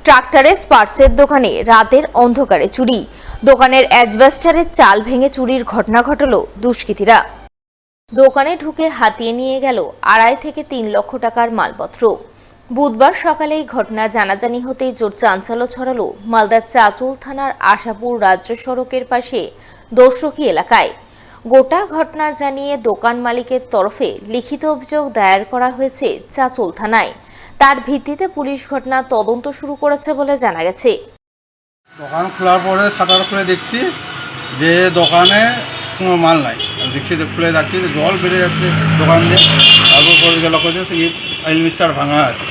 ট্রাক্টরের পার্টসের দোকানে রাতের অন্ধকারে চুরি। দোকানের অ্যাজবেস্টারের চাল ভেঙে চুরির ঘটনা ঘটালো দুষ্কৃতীরা। দোকানে ঢুকে হাতিয়ে নিয়ে গেল 2.5 থেকে 3 লক্ষ টাকার মালপত্র। বুধবার সকালে এই ঘটনা জানাজানি হতেই জোর চাঞ্চল্য ছড়ালো মালদার চাঁচল থানার আশাপুর রাজ্য সড়কের পাশে দোসরকি এলাকায়। গোটা ঘটনা জানিয়ে দোকান মালিকের তরফে লিখিত অভিযোগ দায়ের করা হয়েছে চাঁচল থানায়। তার ভিত্তিতে পুলিশ ঘটনার তদন্ত শুরু করেছে বলে জানা গেছে। দোকান খোলার পরে শাটার খুলে দেখছি যে দোকানে কোনো মাল নাই। দেখছি খুলে দেখছি যে জল বেড়ে যাচ্ছে দোকান দিয়ে। তারপর পরে গেল করছে সেই এলমিস্টার ভাঙা আছে।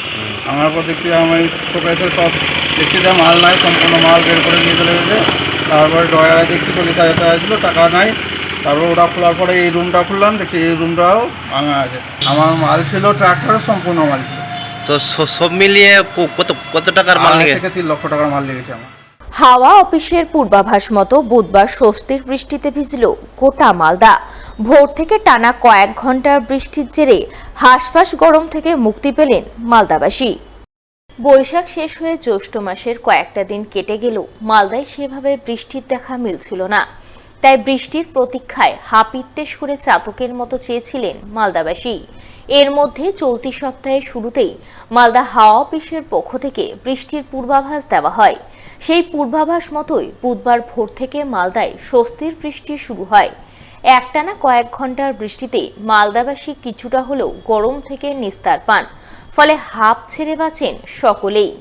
ভাঙার পর দেখছি আমি শোকেসে সব দেখছি যে মাল নাই, সম্পূর্ণ মাল বের করে নিয়ে চলে গেছে। তারপরে ডয়ারে দেখছি 40,000 টাকা ছিল, টাকা নাই। তারপর ওটা খোলার পরে এই রুমটা খুললাম, দেখছি এই রুমটাও ভাঙা আছে। আমার মাল ছিল ট্রাক্টরের সম্পূর্ণ মাল ছিল। তো সব মিলিয়ে কত টাকার মাল লেগেছে? 2.5 থেকে 3 লক্ষ টাকার মাল লেগেছে আমার। হাওয়া অফিসের পূর্বাভাস মতো বুধবার স্বস্তির বৃষ্টিতে ভিজল গোটা মালদা। ভোর থেকে টানা কয়েক ঘন্টার বৃষ্টির জেরে হাঁসফাঁস গরম থেকে মুক্তি পেলেন মালদাবাসী। বৈশাখ শেষ হয়ে জ্যৈষ্ঠ মাসের কয়েকটা দিন কেটে গেলেও মালদায় সেভাবে বৃষ্টির দেখা মিলছিল না। তাই বৃষ্টির প্রতীক্ষায় হাপিত্তেশ করে চাতকের মতো চেয়েছিলেন মালদাবাসী। এর মধ্যে চলতি সপ্তাহের শুরুতেই মালদা হাওয়া অফিসের পক্ষ থেকে বৃষ্টির পূর্বাভাস দেওয়া হয়। সেই পূর্বাভাস মতোই বুধবার ভোর থেকে মালদায় স্বস্তির বৃষ্টি শুরু হয়। একটানা কয়েক ঘন্টার বৃষ্টিতে মালদাবাসী কিছুটা হলেও গরম থেকে নিস্তার পান। ফলে হাঁপ ছেড়ে বাঁচেন সকলেই।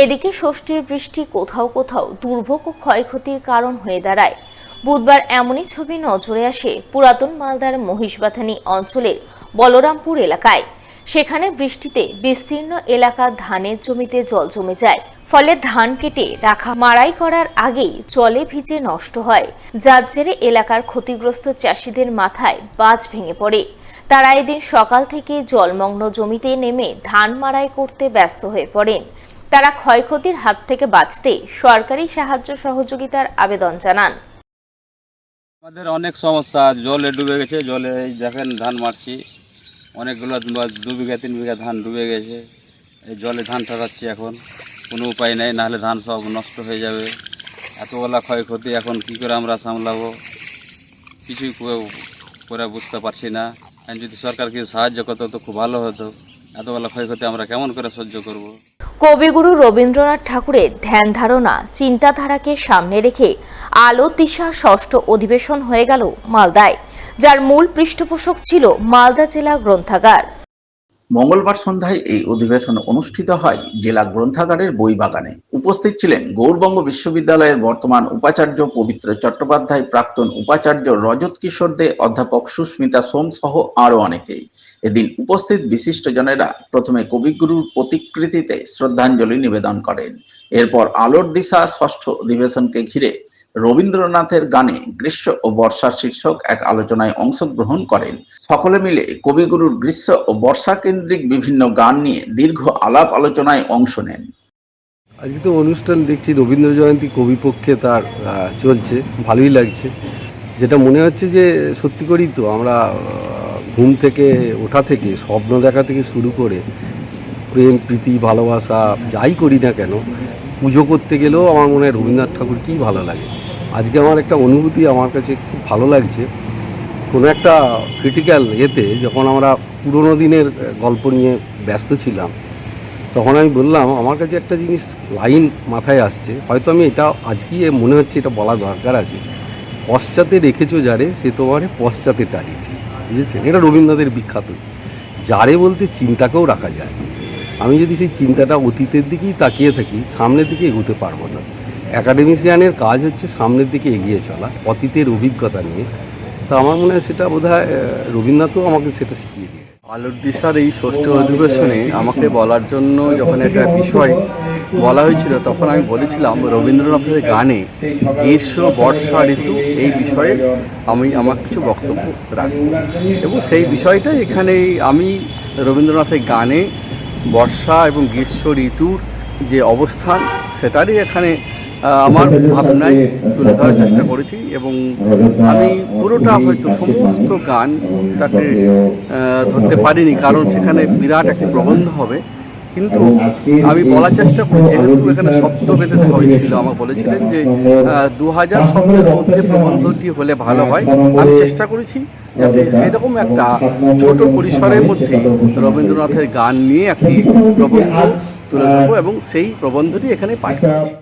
এদিকে ষষ্ঠীর বৃষ্টি কোথাও কোথাও দুর্ভোগ ও ক্ষয়ক্ষতির কারণ হয়ে দাঁড়ায়। বুধবার এমনই ছবি নজরে আসে পুরাতন মালদার মহিষবাথানি অঞ্চলের বলরামপুর এলাকায়। সেখানে বৃষ্টিতে বিস্তীর্ণ এলাকার ধানের জমিতে জল জমে যায়। ফলে ধান কেটে রাখা মাড়াই করার আগেই জলে ভিজে নষ্ট হয়, যার জেরে এলাকার ক্ষতিগ্রস্ত চাষিদের মাথায় বাজ ভেঙে পড়ে। তারা এদিন সকাল থেকে জলমগ্ন জমিতে নেমে ধান মাড়াই করতে ব্যস্ত হয়ে পড়েন। তারা ক্ষয়ক্ষতির হাত থেকে বাঁচতে সরকারি সাহায্য সহযোগিতার আবেদন জানান। আমাদের অনেক সমস্যা, জলে ডুবে গেছে। জলে দেখেন ধান মারছি, অনেকগুলো 2 বিঘা 3 বিঘা ধান ডুবে গেছে। এই জলে ধান টাড়াচ্ছি, এখন কোনো উপায় নেই, নাহলে ধান সব নষ্ট হয়ে যাবে। এতগুলা ক্ষয়ক্ষতি এখন কি করে আমরা সামলাবো, কিছুই করে বুঝতে পারছি না। যদি সরকার কিছু সাহায্য করতো তো খুব ভালো হতো। এতগুলা ক্ষয়ক্ষতি আমরা কেমন করে সহ্য করব? কবিগুরু রবীন্দ্রনাথ ঠাকুরের ধ্যান ধারণা চিন্তাধারাকে সামনে রেখে আলো দিশা ষষ্ঠ অধিবেশন হয়ে গেল মালদায়, যার মূল পৃষ্ঠপোষক ছিল মালদা জেলা গ্রন্থাগার। মঙ্গলবার সন্ধ্যায় এই অধিবেশন অনুষ্ঠিত হয় জেলা গ্রন্থাগারের বই বাগানে। উপস্থিত ছিলেন গৌড়বঙ্গ বিশ্ববিদ্যালয়ের বর্তমান উপাচার্য পবিত্র চট্টোপাধ্যায়, প্রাক্তন উপাচার্য রজত কিশোর দে, অধ্যাপক সুস্মিতা সোম সহ আরো অনেকেই। এদিন উপস্থিত বিশিষ্টজনেরা প্রথমে কবিগুরুর প্রতিকৃতিতে শ্রদ্ধাঞ্জলি নিবেদন করেন। এরপর আলোর দিশা ষষ্ঠ অধিবেশনকে ঘিরে রবীন্দ্রনাথের গানে গ্রীষ্ম ও বর্ষা শীর্ষক এক আলোচনায় অংশগ্রহণ করেন। সকলে মিলে কবিগুরুর গ্রীষ্ম ও বর্ষা কেন্দ্রিক বিভিন্ন গান নিয়ে দীর্ঘ আলাপ আলোচনায় অংশ নেন। আজকে তো অনুষ্ঠান দেখছি রবীন্দ্র জয়ন্তী কবিপক্ষে তার চলছে, ভালোই লাগছে। যেটা মনে হচ্ছে যে সত্যি করেই তো আমরা ঘুম থেকে ওঠা থেকে স্বপ্ন দেখা থেকে শুরু করে প্রেম প্রীতি ভালোবাসা যাই করি না কেন, পুজো করতে গেলেও আমার মনে হয় রবীন্দ্রনাথ ঠাকুরকেই ভালো লাগে। আজকে আমার একটা অনুভূতি আমার কাছে খুব ভালো লাগছে। কোনো একটা ক্রিটিক্যাল যখন আমরা পুরোনো দিনের গল্প নিয়ে ব্যস্ত ছিলাম, তখন আমি বললাম আমার কাছে একটা জিনিস লাইন মাথায় আসছে, হয়তো আমি এটা আজকে মনে হচ্ছে এটা বলা দরকার আছে। পশ্চাতে রেখেছো যারে, সে তোমারে পশ্চাতে টানিয়েছে। বুঝেছেন? এটা রবীন্দ্রনাথের বিখ্যাত। যারে বলতে চিন্তাকেও রাখা যায়। আমি যদি সেই চিন্তাটা অতীতের দিকেই তাকিয়ে থাকি, সামনের দিকে এগোতে পারবো না। অ্যাকাডেমিশিয়ানের কাজ হচ্ছে সামনের দিকে এগিয়ে চলা, অতীতের অভিজ্ঞতা নিয়ে। তো আমার মনে হয় সেটা বোধহয় রবীন্দ্রনাথও আমাকে সেটা শিখিয়ে দিয়ে। আলোর দিশার এই ষষ্ঠ অধিবেশনে আমাকে বলার জন্য যখন একটা বিষয় বলা হয়েছিল, তখন আমি বলেছিলাম রবীন্দ্রনাথের গানে গ্রীষ্ম বর্ষা ঋতু এই বিষয়ে আমি আমার কিছু বক্তব্য রাখব। এবং সেই বিষয়টা এখানে আমি রবীন্দ্রনাথের গানে বর্ষা এবং গ্রীষ্ম ঋতুর যে অবস্থান সেটারই এখানে আমার ভাবনায় তুলে ধরার চেষ্টা করেছি এবং আমি পুরোটা হয়তো সমস্ত গানটাকে ধরতে পারিনি, কারণ সেখানে বিরাট একটি প্রবন্ধ হবে। কিন্তু আমি বলার চেষ্টা করি, যেহেতু এখানে শব্দ বেঁধে দেওয়া হয়েছিল, আমাকে বলেছিলেন যে 2000 শব্দের মধ্যে প্রবন্ধটি হলে ভালো হয়। আমি চেষ্টা করেছি যাতে সেরকম একটা ছোট পরিসরের মধ্যে রবীন্দ্রনাথের গান নিয়ে একটি প্রবন্ধ তুলে ধরবো এবং সেই প্রবন্ধটি এখানে পাঠ করেছি।